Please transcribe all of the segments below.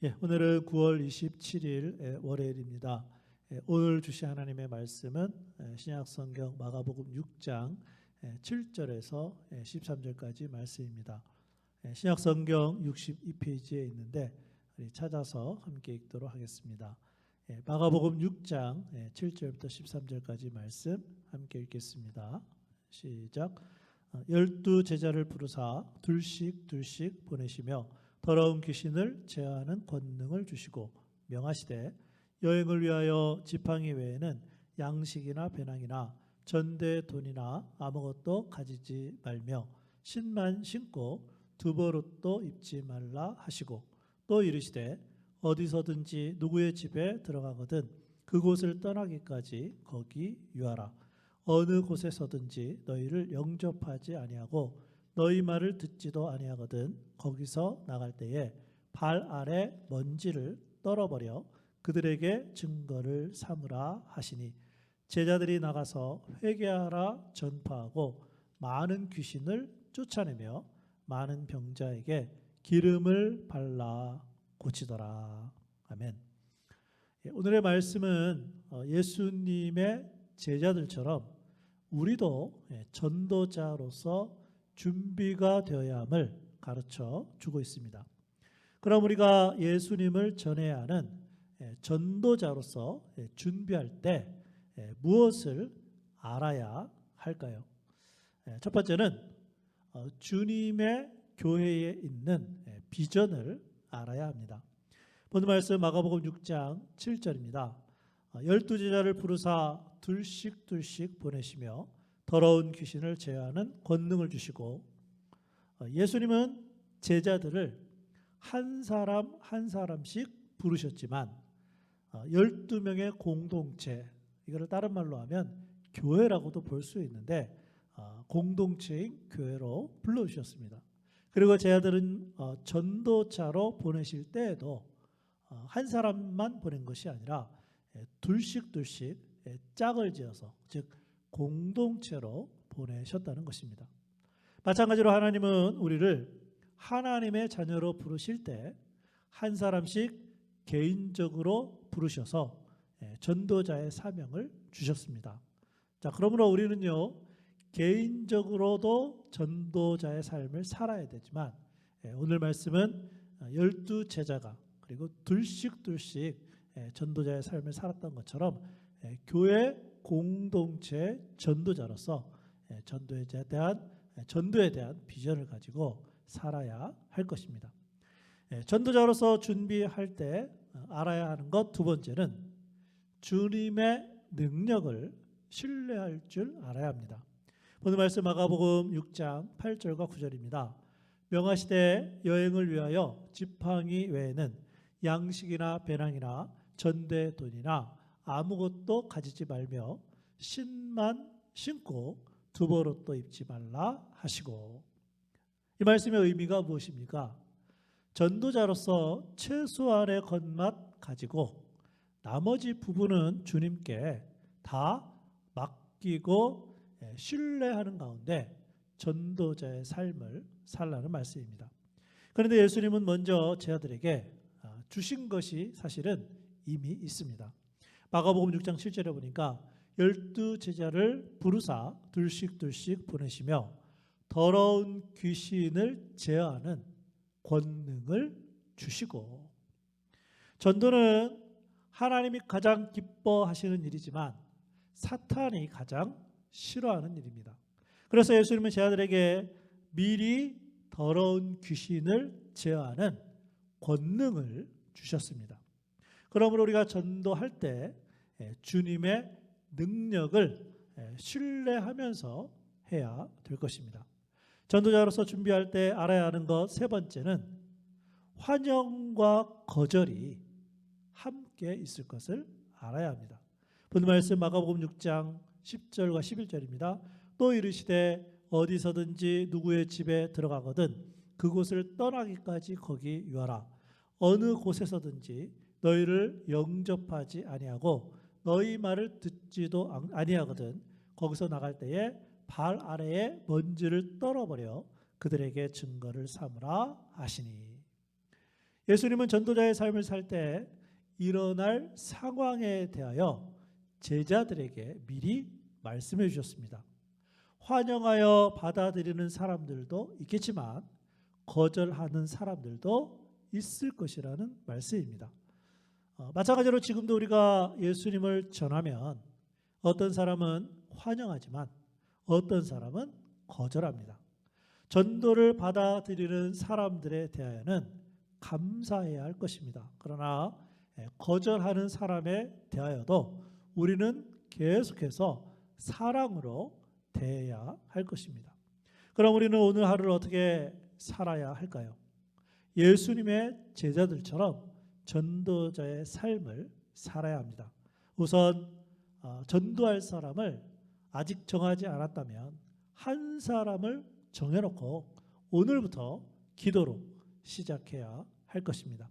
오늘은 9월 27일 월요일입니다. 오늘 주신 하나님의 말씀은 신약성경 마가복음 6장 7절에서 13절까지 말씀입니다. 신약성경 62페이지에 있는데 우리 찾아서 함께 읽도록 하겠습니다. 마가복음 6장 7절부터 13절까지 말씀 함께 읽겠습니다. 시작. 12 제자를 부르사 둘씩 보내시며 더러운 귀신을 제어하는 권능을 주시고 명하시되 여행을 위하여 지팡이 외에는 양식이나 배낭이나 전대 돈이나 아무것도 가지지 말며 신만 신고 두벌옷도 입지 말라 하시고 또 이르시되 어디서든지 누구의 집에 들어가거든 그곳을 떠나기까지 거기 유하라. 어느 곳에서든지 너희를 영접하지 아니하고 너희 말을 듣지도 아니하거든 거기서 나갈 때에 발 아래 먼지를 떨어버려 그들에게 증거를 삼으라 하시니 제자들이 나가서 회개하라 전파하고 많은 귀신을 쫓아내며 많은 병자에게 기름을 발라 고치더라. 아멘. 오늘의 말씀은 예수님의 제자들처럼 우리도 전도자로서 준비가 되어야 함을 가르쳐 주고 있습니다. 그럼 우리가 예수님을 전해야 하는 전도자로서 준비할 때 무엇을 알아야 할까요? 첫 번째는 주님의 교회에 있는 비전을 알아야 합니다. 본문 말씀 마가복음 6장 7절입니다. 12 제자를 부르사 둘씩 보내시며 더러운 귀신을 제어하는 권능을 주시고 예수님은 제자들을 한 사람 한 사람씩 부르셨지만 12명의 공동체, 이거를 다른 말로 하면 교회라고도 볼 수 있는데 공동체인 교회로 불러주셨습니다. 그리고 제자들은 전도자로 보내실 때에도 한 사람만 보낸 것이 아니라 둘씩 짝을 지어서 즉 공동체로 보내셨다는 것입니다. 마찬가지로 하나님은 우리를 하나님의 자녀로 부르실 때 한 사람씩 개인적으로 부르셔서 전도자의 사명을 주셨습니다. 자, 그러므로 우리는요 개인적으로도 전도자의 삶을 살아야 되지만 오늘 말씀은 12 제자가 그리고 둘씩 전도자의 삶을 살았던 것처럼 교회 공동체 전도자로서 전도에 대한 비전을 가지고 살아야 할 것입니다. 전도자로서 준비할 때 알아야 하는 것 두 번째는 주님의 능력을 신뢰할 줄 알아야 합니다. 오늘 말씀 마가복음 6장 8절과 9절입니다. 명하시되 여행을 위하여 지팡이 외에는 양식이나 배낭이나 전대 돈이나 아무것도 가지지 말며 신만 신고 두벌옷도 입지 말라 하시고. 이 말씀의 의미가 무엇입니까? 전도자로서 최소한의 것만 가지고 나머지 부분은 주님께 다 맡기고 신뢰하는 가운데 전도자의 삶을 살라는 말씀입니다. 그런데 예수님은 먼저 제자들에게 주신 것이 사실은 이미 있습니다. 마가복음 6장 7절에 보니까 12 제자를 부르사 둘씩 보내시며 더러운 귀신을 제어하는 권능을 주시고. 전도는 하나님이 가장 기뻐하시는 일이지만 사탄이 가장 싫어하는 일입니다. 그래서 예수님은 제자들에게 미리 더러운 귀신을 제어하는 권능을 주셨습니다. 그러므로 우리가 전도할 때 주님의 능력을 신뢰하면서 해야 될 것입니다. 전도자로서 준비할 때 알아야 하는 것 세 번째는 환영과 거절이 함께 있을 것을 알아야 합니다. 본문 말씀 마가복음 6장 10절과 11절입니다. 또 이르시되 어디서든지 누구의 집에 들어가거든 그곳을 떠나기까지 거기 유하라. 어느 곳에서든지 너희를 영접하지 아니하고 너희 말을 듣지도 아니하거든 거기서 나갈 때에 발 아래에 먼지를 떨어버려 그들에게 증거를 삼으라 하시니. 예수님은 전도자의 삶을 살 때 일어날 상황에 대하여 제자들에게 미리 말씀해 주셨습니다. 환영하여 받아들이는 사람들도 있겠지만 거절하는 사람들도 있을 것이라는 말씀입니다. 마찬가지로 지금도 우리가 예수님을 전하면 어떤 사람은 환영하지만 어떤 사람은 거절합니다. 전도를 받아들이는 사람들에 대하여는 감사해야 할 것입니다. 그러나 거절하는 사람에 대하여도 우리는 계속해서 사랑으로 대해야 할 것입니다. 그럼 우리는 오늘 하루를 어떻게 살아야 할까요? 예수님의 제자들처럼 전도자의 삶을 살아야 합니다. 우선 전도할 사람을 아직 정하지 않았다면 한 사람을 정해놓고 오늘부터 기도로 시작해야 할 것입니다.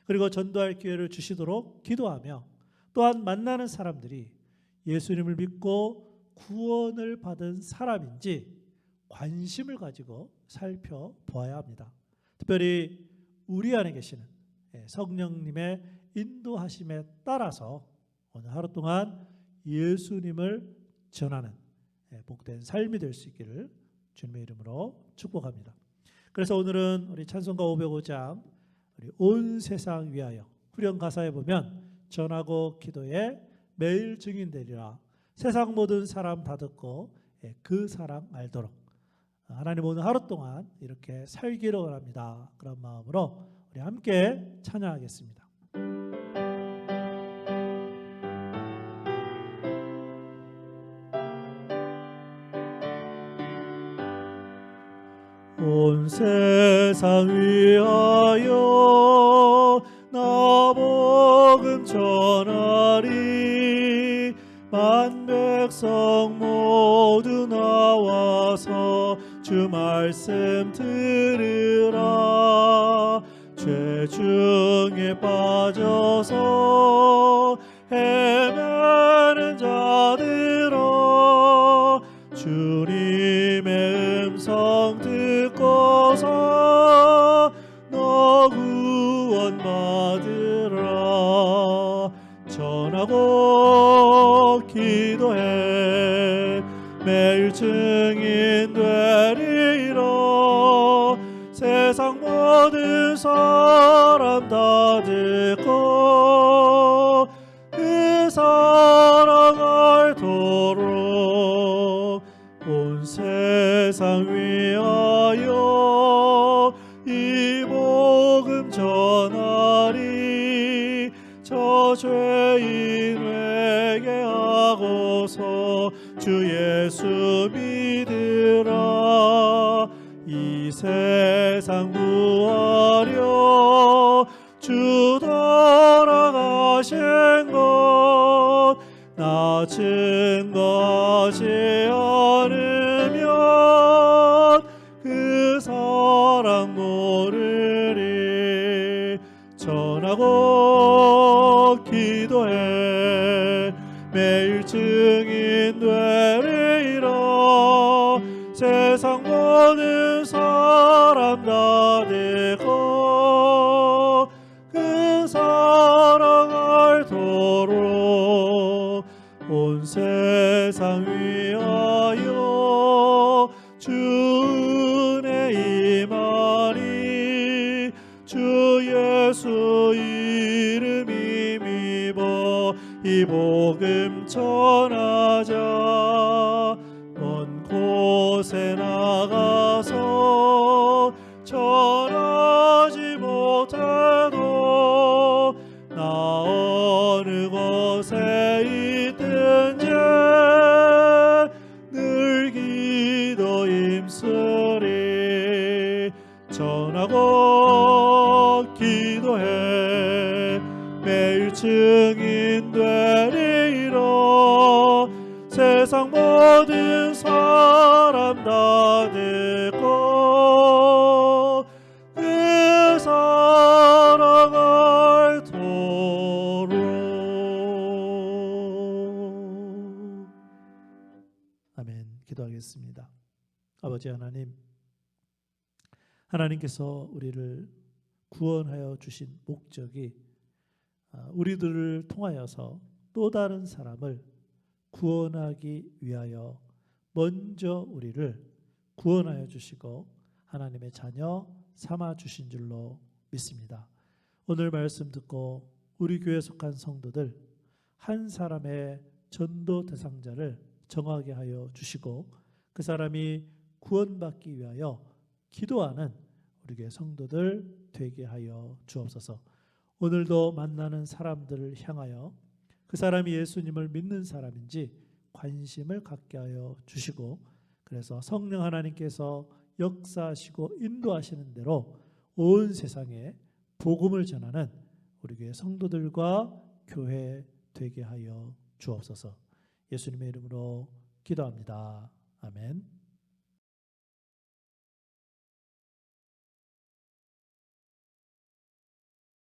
그리고 전도할 기회를 주시도록 기도하며 또한 만나는 사람들이 예수님을 믿고 구원을 받은 사람인지 관심을 가지고 살펴보아야 합니다. 특별히 우리 안에 계시는 성령님의 인도하심에 따라서 오늘 하루 동안 예수님을 전하는 복된 삶이 될 수 있기를 주님의 이름으로 축복합니다. 그래서 오늘은 우리 찬송가 505장 우리 온 세상 위하여 후렴 가사에 보면 전하고 기도에 매일 증인되리라 세상 모든 사람 다 듣고 그 사랑 알도록 하나님 오늘 하루 동안 이렇게 살기를 원합니다. 그런 마음으로 우리 함께 찬양하겠습니다. 온 세상 위하여 나 복음 전하리 만 백성 모두 나와서 주 말씀 들으라 죄 중에 빠져서 헤매는 자들아 주님의 음성 듣고서 너 구원 받으라 전하고 기도해 매일 증인 되리라 세상 모든 사람 다 듣고 그 사랑 알도록 온 세상 위하여 이 복음 전하리 저 죄인 회개하고서 주 예수 믿으라 이 세상 구하려 주 돌아가신 것 나 증거하지 않으면 그 사랑 모르리 전하고 기도해 매일 증인 되리라 세상 모든 사람 다 듣고 그 사랑 알도록 온 세상 위하여 주 은혜 임하리 주 예수 이름 힘입어 이 복음 전하자 먼 곳에 나가서 전하지 못해도 나 어느 곳에 있든지 늘 기도 힘쓰리 전하고 기도해 매일 증인 되리라 세상 모든 사람 다 듣고 그 사랑 알도록 아멘. 기도하겠습니다. 아버지 하나님, 하나님께서 우리를 구원하여 주신 목적이 우리들을 통하여서 또 다른 사람을 구원하기 위하여 먼저 우리를 구원하여 주시고 하나님의 자녀 삼아 주신 줄로 믿습니다. 오늘 말씀 듣고 우리 교회에 속한 성도들 한 사람의 전도 대상자를 정하게 하여 주시고 그 사람이 구원받기 위하여 기도하는 우리 교회 성도들 되게 하여 주옵소서. 오늘도 만나는 사람들을 향하여 그 사람이 예수님을 믿는 사람인지 관심을 갖게 하여 주시고 그래서 성령 하나님께서 역사하시고 인도하시는 대로 온 세상에 복음을 전하는 우리 교회 성도들과 교회 되게 하여 주옵소서. 예수님의 이름으로 기도합니다. 아멘.